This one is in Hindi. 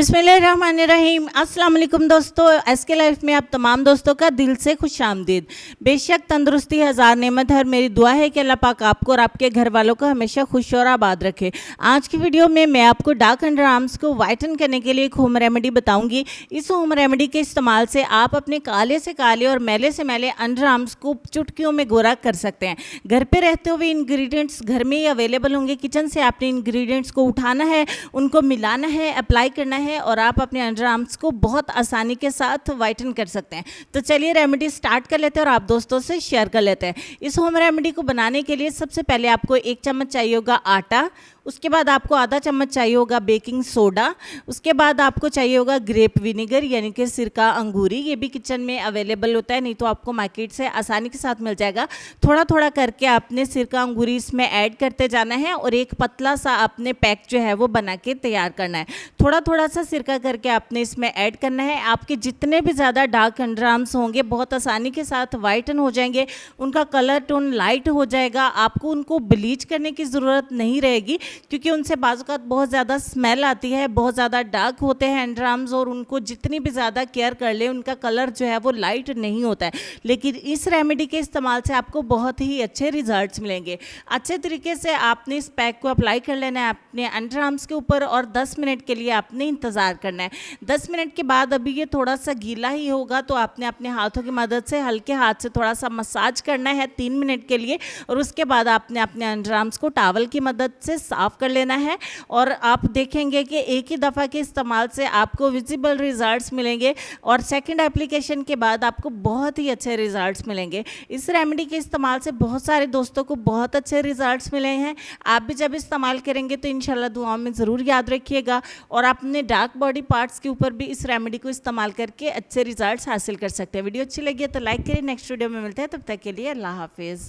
बिस्मिल्लाहिर्रहमानिर्रहीम। अस्सलाम वालेकुम दोस्तों, एसके लाइफ में आप तमाम दोस्तों का दिल से खुश आमदीद। बेशक तंदुरुस्ती हज़ार नेमत है और मेरी दुआ है कि अल्लाह पाक आपको और आपके घर वालों को हमेशा खुश और आबाद रखे। आज की वीडियो में मैं आपको डार्क अंडर आर्म्स को वाइटन करने के लिए एक होम रेमेडी बताऊंगी। इस होम रेमेडी के इस्तेमाल से आप अपने काले से काले और मैले से मैले अंडर आर्म्स को चुटकियों में गोरा कर सकते हैं। घर पे रहते हुए इंग्रेडिएंट्स घर में ही अवेलेबल होंगे। किचन से आपने इंग्रेडिएंट्स को उठाना है, उनको मिलाना है, अप्लाई करना है और आप अपने अंडर आर्म्स को बहुत आसानी के साथ वाइटन कर सकते हैं। तो चलिए रेमेडी स्टार्ट कर लेते हैं और आप दोस्तों से शेयर कर लेते हैं। इस होम रेमेडी को बनाने के लिए सबसे पहले आपको 1 चम्मच चाहिए होगा आटा, उसके बाद आपको आधा चम्मच चाहिए होगा बेकिंग सोडा, उसके बाद आपको चाहिए होगा ग्रेप विनेगर यानी कि सिरका अंगूरी। ये भी किचन में अवेलेबल होता है, नहीं तो आपको मार्केट से आसानी के साथ मिल जाएगा। थोड़ा थोड़ा करके आपने सिरका अंगूरी इसमें ऐड करते जाना है और एक पतला सा आपने पैक जो है वो बना के तैयार करना है। थोड़ा थोड़ा सा सिरका करके आपने इसमें ऐड करना है। आपके जितने भी ज़्यादा डार्क अंडर आर्म्स होंगे बहुत आसानी के साथ वाइटन हो जाएंगे, उनका कलर टोन लाइट हो जाएगा। आपको उनको ब्लीच करने की ज़रूरत नहीं रहेगी क्योंकि उनसे बाज़-औक़ात बहुत ज़्यादा स्मेल आती है, बहुत ज़्यादा डार्क होते हैं अंडर आर्म्स और उनको जितनी भी ज़्यादा केयर कर ले उनका कलर जो है वो लाइट नहीं होता है। लेकिन इस रेमेडी के इस्तेमाल से आपको बहुत ही अच्छे रिजल्ट्स मिलेंगे। अच्छे तरीके से आपने इस पैक को अप्लाई कर लेना है अपने अंडर आर्म्स के ऊपर और 10 मिनट के लिए आपने इंतज़ार करना है। 10 मिनट के बाद अभी ये थोड़ा सा गीला ही होगा तो आपने अपने हाथों की मदद से हल्के हाथ से थोड़ा सा मसाज करना है 3 मिनट के लिए और उसके बाद आपने अपने अंडर आर्म्स को टॉवल की मदद से साफ़ कर लेना है और आप देखेंगे कि एक ही दफ़ा के इस्तेमाल से आपको विजिबल रिजल्ट्स मिलेंगे और सेकंड एप्लीकेशन के बाद आपको बहुत ही अच्छे रिजल्ट्स मिलेंगे। इस रेमेडी के इस्तेमाल से बहुत सारे दोस्तों को बहुत अच्छे रिजल्ट्स मिले हैं। आप भी जब इस्तेमाल करेंगे तो इंशाल्लाह दुआओं में ज़रूर याद रखिएगा और अपने डार्क बॉडी पार्ट्स के ऊपर भी इस रेमेडी को इस्तेमाल करके अच्छे रिजल्ट्स हासिल कर सकते हैं। वीडियो अच्छी लगी है तो लाइक करिए। नेक्स्ट वीडियो में मिलते हैं, तब तक के लिए अल्लाह हाफिज़।